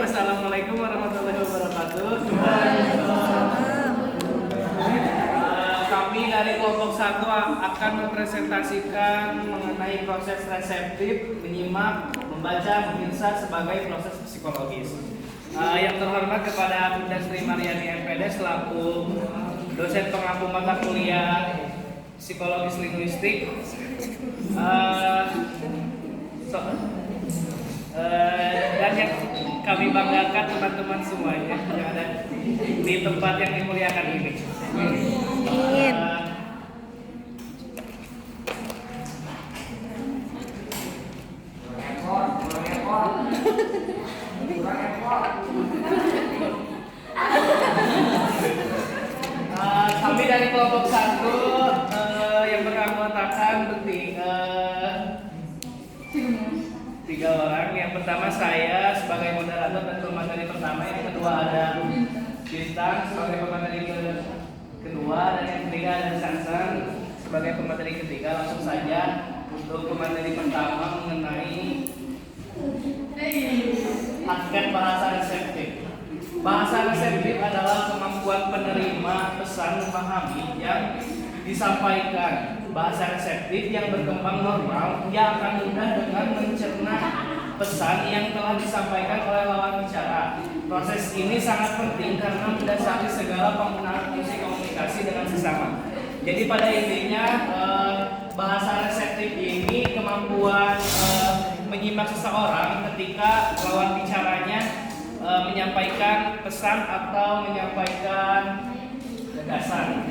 Assalamualaikum warahmatullahi wabarakatuh. Kami dari kelompok 1 akan mempresentasikan mengenai proses reseptif, menyimak, membaca, menginsat sebagai proses psikologis. Yang terhormat kepada Bunda Sri Mariani MPD selaku dosen pengampu mata kuliah psikologis linguistik. Dan yang kami banggakan teman-teman semuanya yang ada di tempat yang dimuliakan ini. Kami dari kelompok 1 yang beranggotakan tiga orang. Yang pertama saya sebagai moderator dan pemateri pertama, yang kedua ada Bintang sebagai pemateri kedua, dan yang ketiga ada Sansan sebagai pemateri ketiga. Langsung saja untuk pemateri pertama mengenai hakikat bahasa reseptif. Bahasa reseptif adalah kemampuan penerima pesan memahami yang disampaikan. Bahasa reseptif yang berkembang normal, ia akan mudah dengan mencerna pesan yang telah disampaikan oleh lawan bicara. Proses ini sangat penting karena mendasari segala penggunaan fungsi komunikasi dengan sesama. Jadi pada intinya bahasa reseptif ini kemampuan menyimak seseorang ketika lawan bicaranya menyampaikan pesan atau menyampaikan gagasan.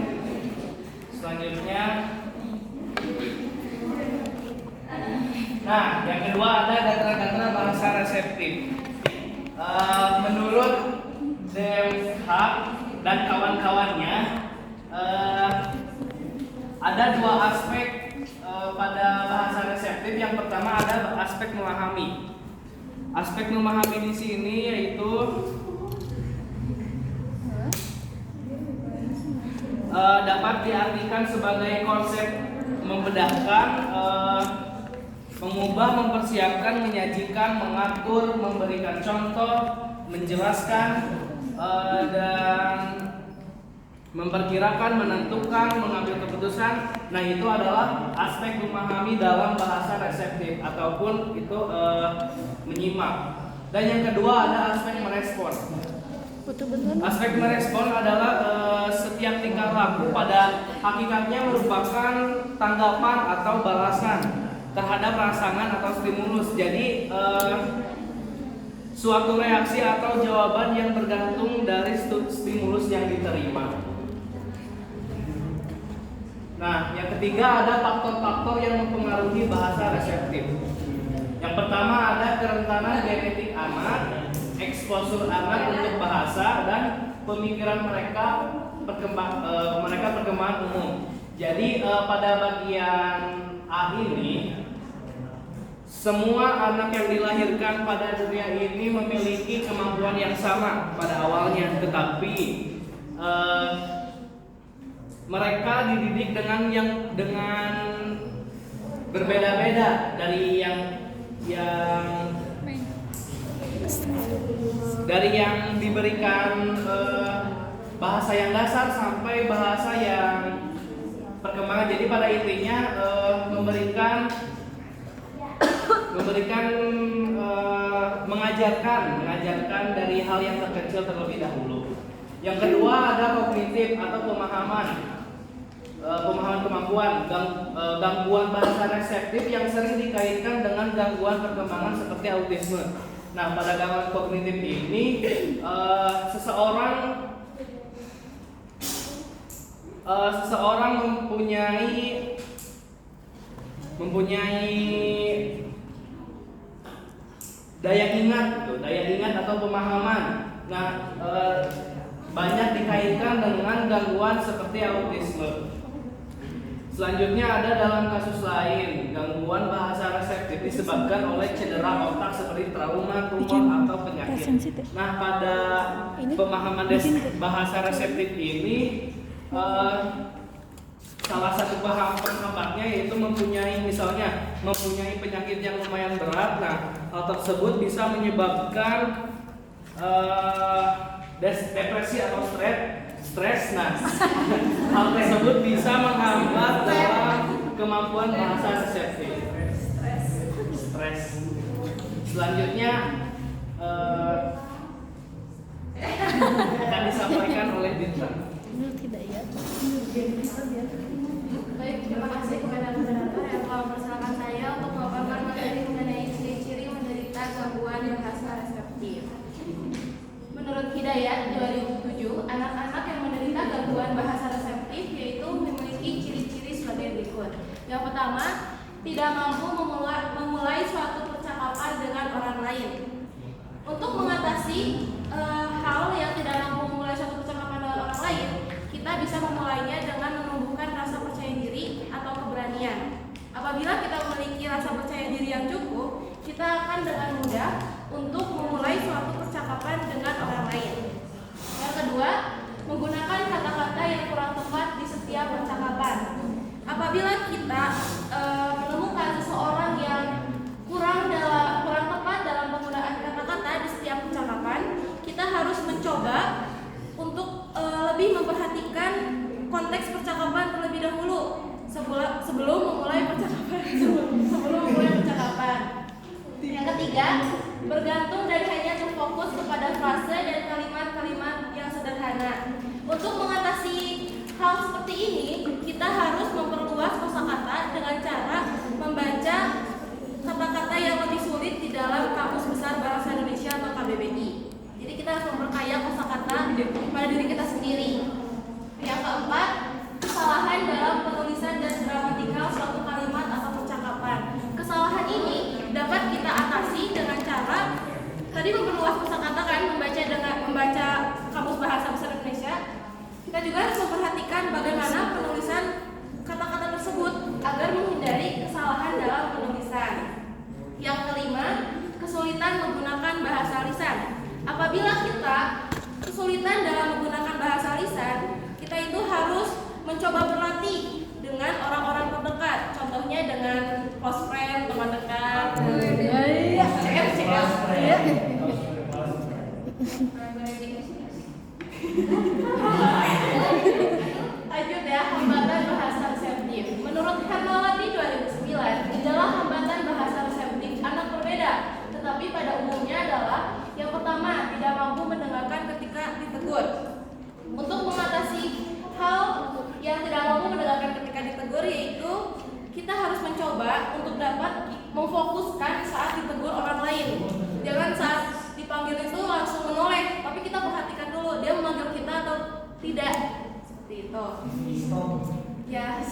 Selanjutnya, nah, yang kedua ada data-data bahasa reseptif. Menurut Demhag dan kawan-kawannya, ada dua aspek pada bahasa reseptif. Yang pertama ada aspek memahami. Aspek memahami di sini yaitu dapat diartikan sebagai konsep membedakan, mengubah, mempersiapkan, menyajikan, mengatur, memberikan contoh, menjelaskan, dan memperkirakan, menentukan, mengambil keputusan. Nah, itu adalah aspek memahami dalam bahasa reseptif ataupun itu menyimak. Dan yang kedua ada aspek merespon. Aspek merespon adalah setiap tingkah laku pada hakikatnya merupakan tanggapan atau balasan terhadap rangsangan atau stimulus. Jadi suatu reaksi atau jawaban yang bergantung dari stimulus yang diterima. Nah, yang ketiga ada faktor-faktor yang mempengaruhi bahasa reseptif. Yang pertama ada kerentanan genetik anak, eksposur anak untuk bahasa, dan pemikiran mereka perkembangan umum. Jadi pada bagian A ini, semua anak yang dilahirkan pada dunia ini memiliki kemampuan yang sama pada awalnya, tetapi mereka dididik dengan berbeda-beda dari yang diberikan bahasa yang dasar sampai bahasa yang perkembangan. Jadi pada intinya mengajarkan dari hal yang terkecil terlebih dahulu. Yang kedua ada kognitif atau pemahaman kemampuan, gangguan bahasa reseptif yang sering dikaitkan dengan gangguan perkembangan seperti autisme. Nah, pada gangguan kognitif ini seseorang mempunyai daya ingat atau pemahaman. Nah, banyak dikaitkan dengan gangguan seperti autisme. Selanjutnya ada dalam kasus lain, gangguan bahasa reseptif disebabkan oleh cedera otak seperti trauma, tumor, atau penyakit. Nah, pada pemahaman bahasa reseptif ini salah satu penghambatnya yaitu mempunyai penyakit yang lumayan berat. Nah, hal tersebut bisa menyebabkan depresi atau stres. Nah, hal tersebut bisa menghambat dalam kemampuan bahasa reseptif. Stres. Selanjutnya akan disampaikan oleh Bintang. Baik, terima kasih kepada moderator yang telah mempersilahkan saya untuk memaparkan materi mengenai ciri-ciri menderita gangguan bahasa reseptif. Menurut Hidayat 2007, anak-anak yang menderita gangguan bahasa reseptif yaitu memiliki ciri-ciri sebagai berikut. Yang pertama, tidak mampu memulai suatu percakapan dengan orang lain. Untuk mengatasi hal yang tidak mampu memulai suatu percakapan dengan orang lain, kita bisa memulainya dengan menumbuhkan rasa percaya diri atau keberanian. Apabila kita memiliki rasa percaya diri yang cukup, kita akan dengan mudah untuk memulai suatu percakapan dengan orang lain. Yang kedua, menggunakan kata-kata yang kurang tepat di setiap percakapan. Apabila kita menemukan seseorang yang kurang tepat dalam penggunaan kata-kata di setiap percakapan, kita harus mencoba untuk lebih memperhatikan konteks percakapan terlebih dahulu sebelum memulai percakapan. Yang ketiga, bergantung dan hanya terfokus kepada frase dan kalimat-kalimat yang sederhana. Untuk mengatasi hal seperti ini, kita harus memperluas kosakata dengan cara membaca kata-kata yang lebih sulit di dalam Kamus Besar Bahasa Indonesia atau KBBI. Jadi kita harus memperkaya kosakata pada diri kita sendiri. Yang keempat, kesalahan dalam penulisan dan gramatikal suatu kalimat atau percakapan. Kesalahan ini dapat kita atasi dengan cara tadi memperluas kosakata kan, membaca Kamus Bahasa Besar Indonesia. Kita juga harus memperhatikan bagaimana penulisan kata-kata tersebut agar menghindari kesalahan dalam penulisan. Yang kelima, kesulitan menggunakan bahasa lisan. Apabila kita kesulitan dalam menggunakan bahasa lisan, kita itu harus mencoba berlatih dengan orang-orang terdekat. Contohnya dengan close friend, teman dekat. Lanjut ya, hambatan bahasa reseptif. Menurut Hermawati 2009, gejala hambatan bahasa reseptif anak berbeda, tetapi pada umumnya adalah yang pertama, tidak mampu mendengarkan ketika ditegur. Untuk mengatasi hal yang tidak mampu mendengarkan ketika ditegur, yaitu kita harus mencoba untuk dapat memfokuskan saat ditegur orang lain. Jangan saat dipanggil itu langsung menoleh, tapi kita perhatikan dulu dia memanggil kita atau tidak. Seperti itu. Yes.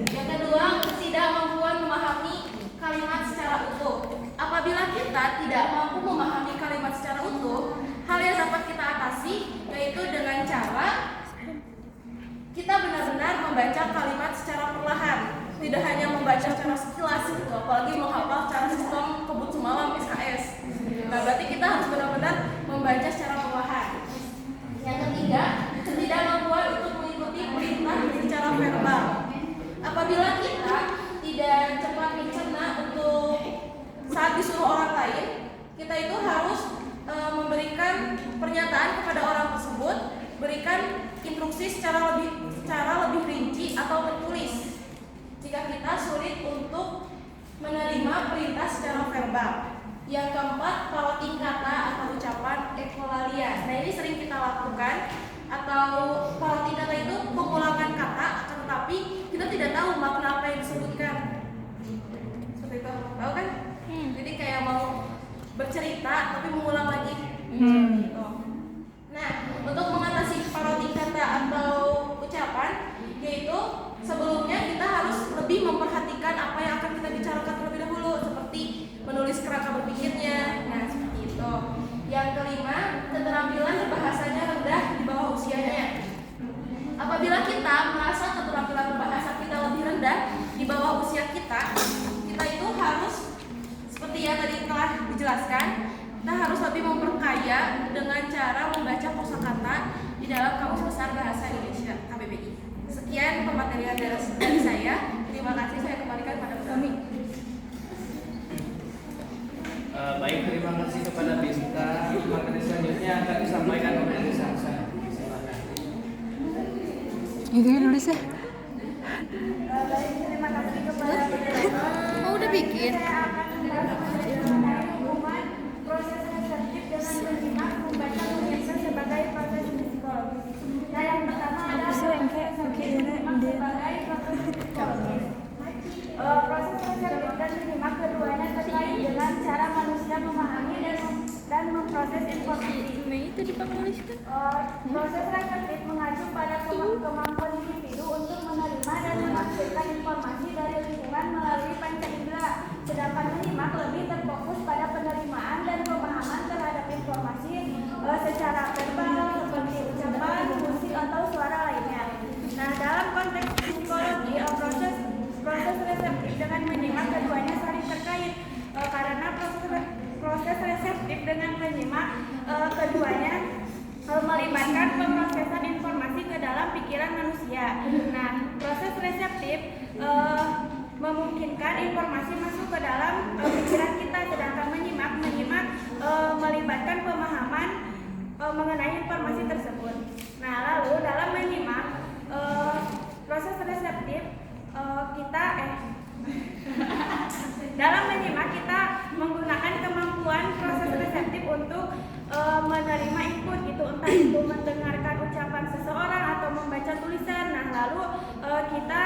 Yang kedua, ketidakmampuan memahami kalimat secara utuh. Apabila kita tidak mampu memahami kalimat secara utuh, hal yang dapat kita atasi yaitu dengan cara kita benar-benar membaca kalimat secara perlahan, tidak hanya membaca secara sekilas gitu, apalagi menghafal secara sistem kebut semalam SKS. Nah, berarti kita harus benar-benar membaca secara perlahan. Yang ketiga, ketidakmampuan untuk mengikuti perintah secara verbal. Apabila kita tidak cepat mencerna untuk saat disuruh orang lain, kita itu harus memberikan pernyataan kepada orang tersebut, berikan instruksi secara lebih rinci atau tertulis. Jika kita sulit untuk menerima perintah secara verbal. Yang keempat, plotting kata atau ucapan ekolalia. Nah, ini sering kita lakukan, atau plotting kata itu pengulangan kata, tetapi kita tidak tahu makna apa yang disebutkan. Seperti itu, tahu kan? Jadi kayak mau bercerita tapi mengulang lagi. Nah, untuk mengatasi plotting kata atau ucapan, yaitu sebelumnya kita harus lebih memperhatikan apa yang akan kita bicarakan terlebih dahulu, seperti menulis kerangka berpikirnya. Nah, seperti itu. Yang kelima, keterampilan berbahasanya rendah di bawah usianya. Apabila kita merasa keterampilan berbahasa kita lebih rendah di bawah usia kita itu harus seperti yang tadi telah dijelaskan, kita harus lebih memperkaya dengan cara membaca kosakata di dalam Kamus Besar Bahasa Indonesia KBBI. Sekian pematerian dari saya. Terima kasih, saya kembalikan pada kami. Baik, terima kasih kepada Binta. Materi selanjutnya Itu ya nulis ya. Baik, terima kasih kepada moderator. Oh, udah bikin. Saya akan membahas mengenai hukuman proses reseptif dengan menyimak, membaca, memeriksa sebagai proses psikologis. Nah, yang pertama adalah proses reseptif menyimak sebagai proses psikologis. Proses reseptif dan menyimak keduanya terkait dengan cara manusia memahami dan memproses informasi. Itu dipanuliskan. Proses reseptif mengacu pada kemampuan individu untuk menerima dan menafsirkan informasi dari lingkungan melalui panca indera, sedangkan menyimak lebih terfokus pada penerimaan dan pemahaman terhadap informasi secara verbal seperti ucapan, musik atau suara lainnya. Nah, dalam konteks psikologi, proses reseptif dengan menyimak keduanya saling terkait karena proses reseptif dengan menyimak keduanya melibatkan pemrosesan informasi ke dalam pikiran manusia. Nah, proses reseptif memungkinkan informasi masuk ke dalam pikiran kita, sedangkan menyimak melibatkan pemahaman mengenai informasi tersebut. Nah, lalu dalam menyimak proses reseptif dalam menyimak kita menggunakan kemampuan proses reseptif untuk menerima input gitu, entah itu mendengarkan ucapan seseorang atau membaca tulisan. Nah, lalu kita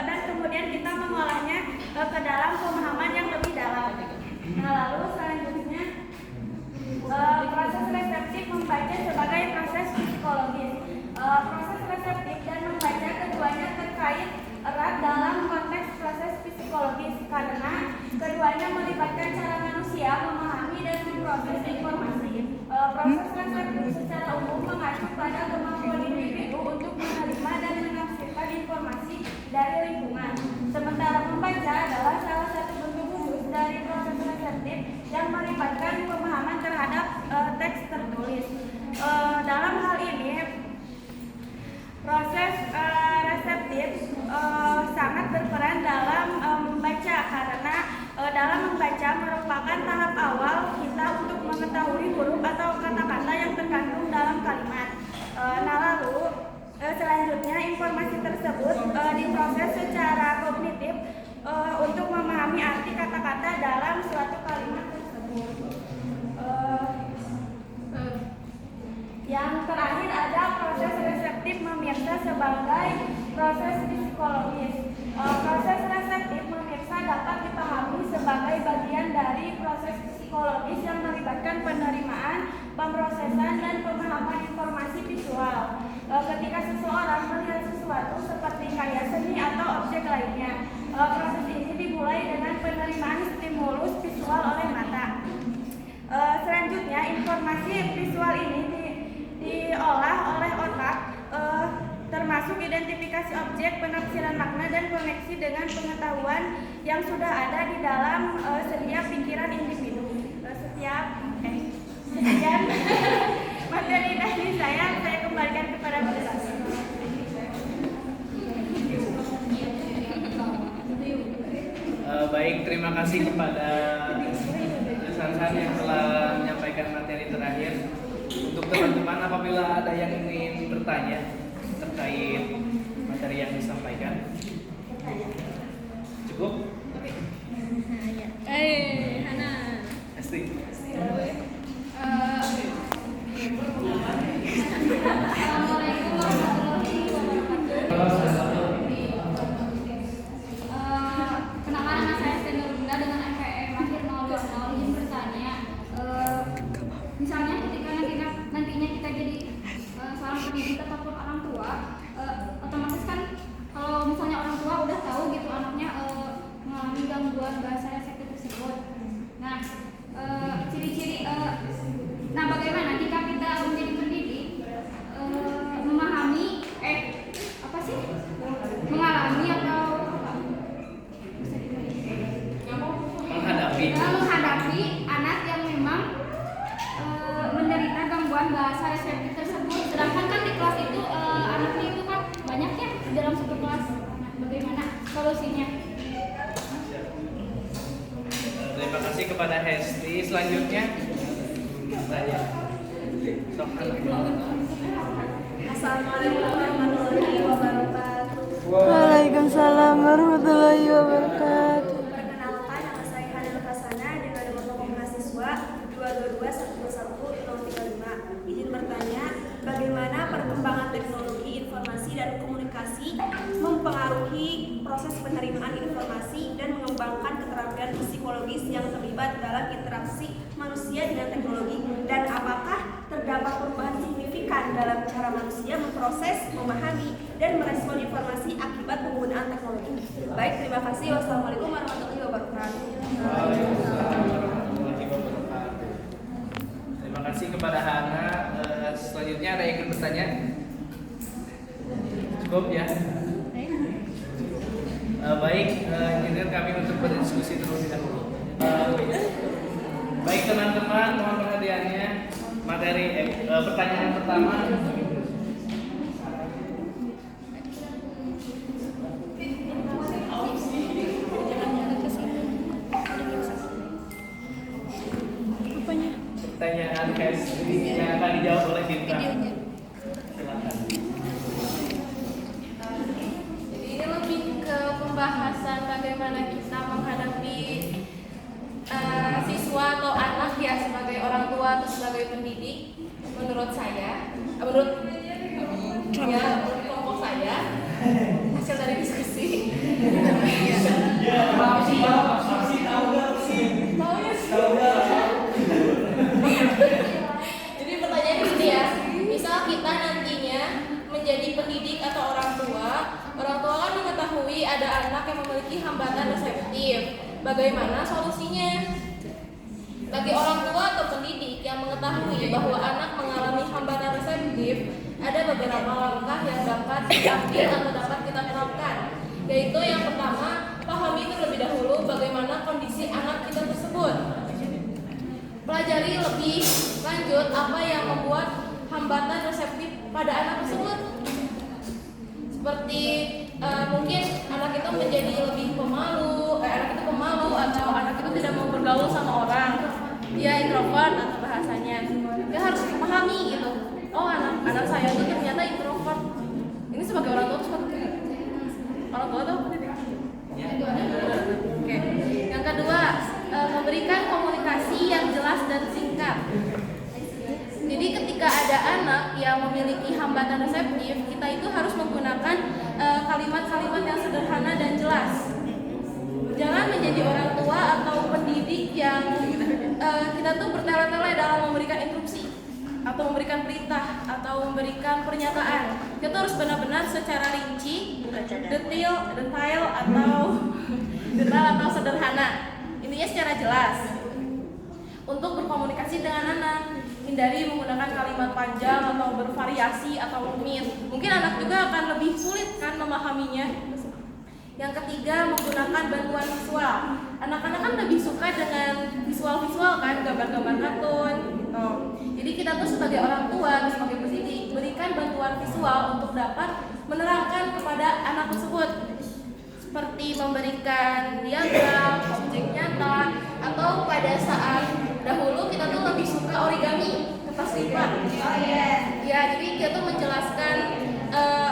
dan kemudian kita mengolahnya ke dalam pemahaman yang lebih dalam. Nah, lalu selanjutnya proses reseptif membaca sebagai proses psikologis. Proses reseptif dan membaca keduanya terkait erat dalam konteks proses psikologis karena keduanya melibatkan cara manusia memahami dan memproses informasi. Proses reseptif secara umum mengacu pada kemampuan individu untuk menerima dan menafsirkan informasi dari lingkungan. Sementara membaca adalah salah satu bentuk khusus dari proses reseptif yang melibatkan pemahaman terhadap teks tertulis. Dalam hal ini, proses reseptif sangat berperan dalam membaca karena dalam membaca merupakan tahap awal kita untuk mengetahui huruf atau kata-kata yang terkandung dalam kalimat. Nah, lalu selanjutnya informasi tersebut diproses secara kognitif untuk memahami arti kata-kata dalam suatu kalimat tersebut. Yang terakhir ada proses reseptif memirsa sebagai proses psikologis. Proses reseptif memirsa dapat dipahami sebagai bagian dari proses psikologis yang melibatkan penerimaan, pemrosesan, dan pemahaman informasi visual. Ketika seseorang melihat sesuatu seperti karya seni atau objek lainnya, proses ini dimulai dengan penerimaan stimulus visual oleh mata. Selanjutnya, informasi visual ini diolah oleh otak, termasuk identifikasi objek, penafsiran makna, dan koneksi dengan pengetahuan yang sudah ada di dalam setiap pikiran individu. Sekian materi dari saya kembalikan kepada moderator. Baik, terima kasih kepada Sansan yang telah menyampaikan materi terakhir. Untuk teman-teman, apabila ada yang ingin bertanya terkait materi yang disampaikan, cukup? Hana. Pasti. Assalamualaikum warahmatullahi wabarakatuh. Kenalkan, nama saya Senior Bunda dengan NPM akhir 020. Ingin bertanya, misalnya ketika nantinya kita jadi seorang pendidik ataupun orang tua, otomatis kan kalau misalnya orang tua udah tahu gitu anaknya mengalami gangguan bahasa reseptif tersebut. Nah, ciri-ciri bagaimana jika kita menjadi pendidik memahami mengalami atau menghadapi anak yang memang menderita gangguan bahasa reseptif tersebut, sedangkan kan di kelas itu anaknya itu kan banyak ya di dalam satu kelas. Nah, bagaimana solusinya? Terima kasih kepada Hesti. Selanjutnya Saya. Sok Assalamualaikum warahmatullahi wabarakatuh. Waalaikumsalam warahmatullahi wabarakatuh. Perkenalkan, nama saya Hanil Hasana dari Kelompok Mahasiswa 222-121-035. Izin bertanya, bagaimana perkembangan teknologi informasi dan komunikasi mempengaruhi proses penerimaan informasi dan mengembangkan keterampilan psikologis yang terlibat dalam interaksi manusia dengan teknologi, dan apakah terdapat perubahan signifikan dalam cara manusia memproses, memahami, dan merespon informasi akibat penggunaan teknologi. Baik, terima kasih. Wassalamualaikum warahmatullahi wabarakatuh. Waalaikumsalam warahmatullahi wabarakatuh. Terima kasih kepada Hana. Selanjutnya ada yang ingin bertanya? Cukup ya? Baik, izinkan kami untuk berdiskusi terlebih dahulu. Baik teman-teman, mohon perhatiannya. Materi pertanyaan pertama. Apanya? Pertanyaan yang akan dijawab oleh Dinta. Videonya. Silakan. Jadi ini lebih ke pembahasan bagaimana kita menghadapi siswa atau anak ya sebagai orang tua atau sebagai pendidik. Menurut saya, menurut kelompok saya, hasil dari diskusi. Jadi pertanyaan ini ya, misal kita nantinya menjadi pendidik atau orang tua kan mengetahui ada anak yang memiliki hambatan reseptif. Bagaimana solusinya? Bagi orang tua atau pendidik yang mengetahui bahwa anak mengalami hambatan reseptif, ada beberapa langkah yang dapat diambil atau dapat kita terapkan. Yaitu yang pertama, pahami terlebih dahulu bagaimana kondisi anak kita tersebut. Pelajari lebih lanjut apa yang membuat hambatan reseptif pada anak tersebut. Seperti mungkin anak itu menjadi lebih pemalu, atau anak itu tidak mau bergaul sama orang, dia introvert atau bahasanya. Dia harus memahami gitu. Oh, anak saya itu ternyata introvert. Ini sebagai orang tua seperti orang tua tuh. Oke. Yang kedua, memberikan komunikasi yang jelas dan singkat. Jadi ketika ada anak yang memiliki hambatan reseptif, kita itu harus menggunakan kalimat-kalimat yang sederhana dan jelas. Jangan menjadi orang tua atau pendidik yang kita tuh bertele-tele dalam memberikan instruksi atau memberikan perintah atau memberikan pernyataan. Kita tuh harus benar-benar secara rinci, detail atau sederhana. Intinya secara jelas. Untuk berkomunikasi dengan anak, hindari menggunakan kalimat panjang atau bervariasi atau rumit. Mungkin anak juga akan lebih sulit kan memahaminya. Yang ketiga, menggunakan bantuan visual. Anak-anak kan lebih suka dengan visual-visual kan, gambar-gambar kartun gitu. Jadi kita tuh sebagai orang tua, sebagai pendidik, berikan bantuan visual untuk dapat menerangkan kepada anak tersebut. Seperti memberikan diagram, objek nyata, atau pada saat dahulu kita tuh lebih suka origami, kertas lipat. Ya, jadi kita tuh menjelaskan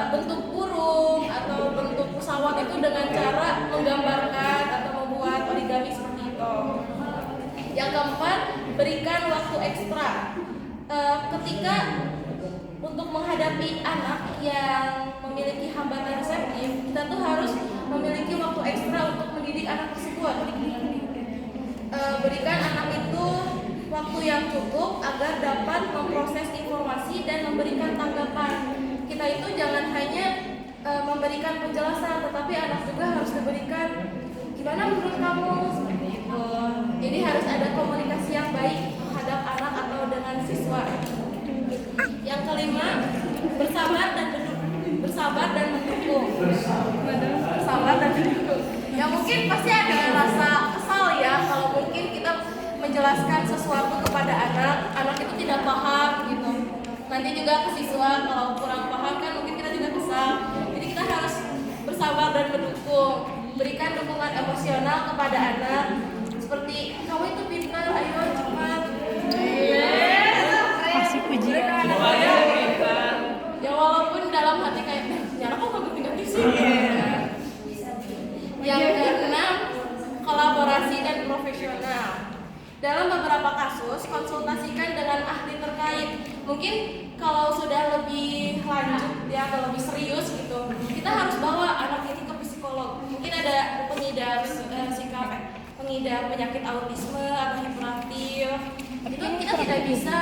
bentuk burung atau bentuk pesawat itu dengan cara menggambarkan atau membuat origami seperti itu. Yang keempat, berikan waktu ekstra. Ketika untuk menghadapi anak yang memiliki hambatan reseptif, kita tuh harus memiliki waktu ekstra untuk mendidik anak tersebut. Berikan anak itu waktu yang cukup agar dapat memproses informasi dan memberikan tanggapan. Kita itu jangan hanya memberikan penjelasan, tetapi anak juga harus diberikan gimana menurut kamu seperti itu. Jadi harus ada komunikasi yang baik terhadap anak atau dengan siswa. Yang kelima, bersabar dan mendukung. Bersabar dan mendukung. Ya mungkin pasti ada rasa kesal ya kalau mungkin kita menjelaskan sesuatu kepada anak itu tidak paham gitu. Nanti juga ke siswa kalau kurang paham kan mungkin kita juga kesal. Jadi kita harus bersabar dan mendukung, berikan dukungan emosional kepada anak seperti kamu itu pintar, ayo cepat. Yang keenam, kolaborasi dan profesional. Dalam beberapa kasus, konsultasikan dengan ahli terkait. Mungkin kalau sudah lebih lanjut ya, kalau lebih serius gitu, kita harus bawa anak ini ke psikolog. Mungkin ada pengidap penyakit autisme atau hiperaktif. Itu kita tidak bisa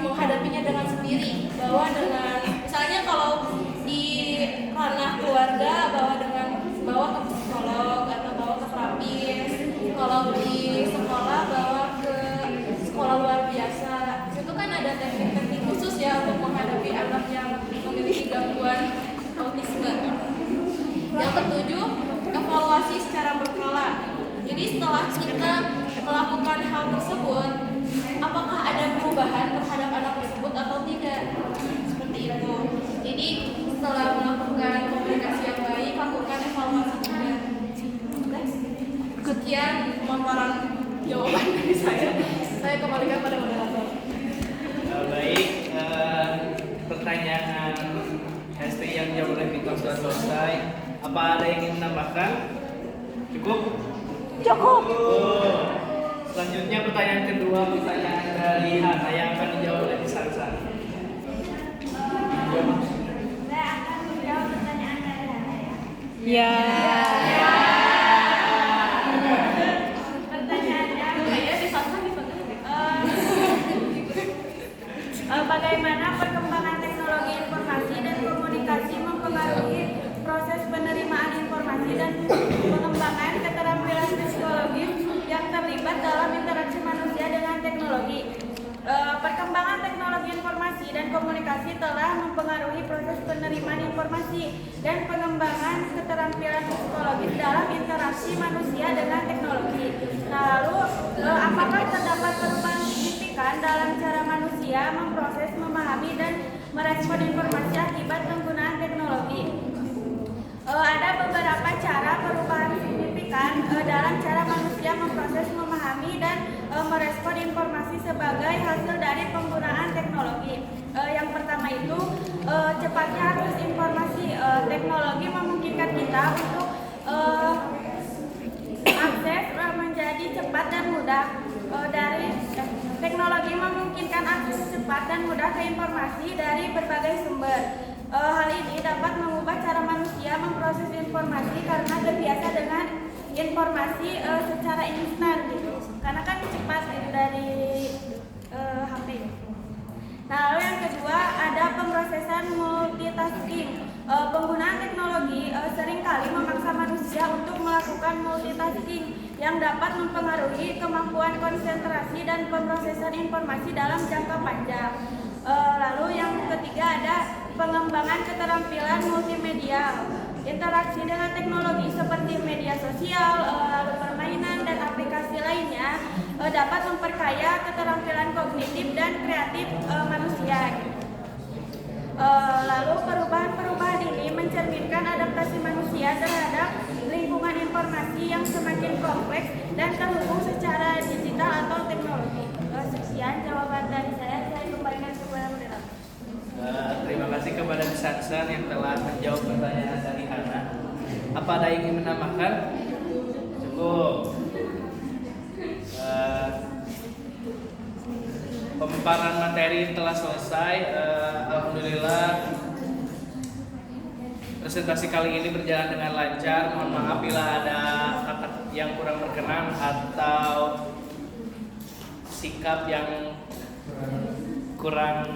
menghadapinya dengan sendiri. Bawa dengan, misalnya kalau di ranah keluarga, bawa ke psikolog atau bawa ke terapis. Kalau di sekolah, bawa ke sekolah luar biasa. Itu kan ada teknik-teknik khusus ya untuk menghadapi anak yang memiliki gangguan autisme. Yang ketujuh, evaluasi secara berkala. Jadi setelah kita melakukan hal tersebut, apakah ada perubahan terhadap anak tersebut atau tidak? Seperti itu. Jadi setelah melakukan komunikasi yang baik, lakukan evaluasi juga. Sekian pemaparan jawaban dari saya. Saya kembalikan pada moderator. Baik, pertanyaan ST yang jauh lebih sudah selesai. Apa ada yang ingin menambahkan? Cukup? Cukup. Selanjutnya pertanyaan kedua, pertanyaan dari Hana yang akan dijawab oleh Sarsa. Saya akan menjawab pertanyaan dari Hana ya. Ya. Pertanyaannya, Kayaknya disangka bagaimana perkembangan teknologi informasi dan komunikasi mempengaruhi proses penerimaan informasi dan pengembangan keterampilan psikologis yang terlibat dalam interaksi manusia dengan teknologi. Perkembangan teknologi informasi dan komunikasi telah mempengaruhi proses penerimaan informasi dan pengembangan keterampilan psikologis dalam interaksi manusia dengan teknologi. Nah, lalu apakah terdapat perubahan signifikan dalam cara manusia memproses, memahami, dan merespon informasi akibat penggunaan teknologi? Ada beberapa cara perubahan signifikan dalam cara manusia memproses, memahami, dan merespon informasi sebagai hasil dari penggunaan teknologi. Yang pertama itu cepatnya akses informasi. Teknologi memungkinkan kita untuk akses menjadi cepat dan mudah. Teknologi memungkinkan akses cepat dan mudah ke informasi dari berbagai sumber. Hal ini dapat mengubah cara manusia memproses informasi karena terbiasa dengan informasi secara instan gitu. Karena kan cepat gitu dari HP. Nah, lalu yang kedua ada pemrosesan multitasking. Penggunaan teknologi seringkali memaksa manusia untuk melakukan multitasking yang dapat mempengaruhi kemampuan konsentrasi dan pemrosesan informasi dalam jangka panjang. Lalu yang ketiga ada pengembangan keterampilan multimedia. Interaksi dengan teknologi seperti media sosial, lalu permainan dan aplikasi lainnya dapat memperkaya keterampilan kognitif dan kreatif manusia. Lalu perubahan-perubahan ini mencerminkan adaptasi manusia terhadap lingkungan informasi yang semakin kompleks dan terhubung secara digital atau teknologi. Sekian jawaban dari saya kembalikan kepada moderator. Terima kasih kepada Sarsa yang telah menjawab pertanyaan dari Hana. Apa ada yang ingin menambahkan? Cukup. Pemaparan materi telah selesai. Alhamdulillah presentasi kali ini berjalan dengan lancar. Mohon maaf bila ada kata yang kurang berkenan atau sikap yang kurang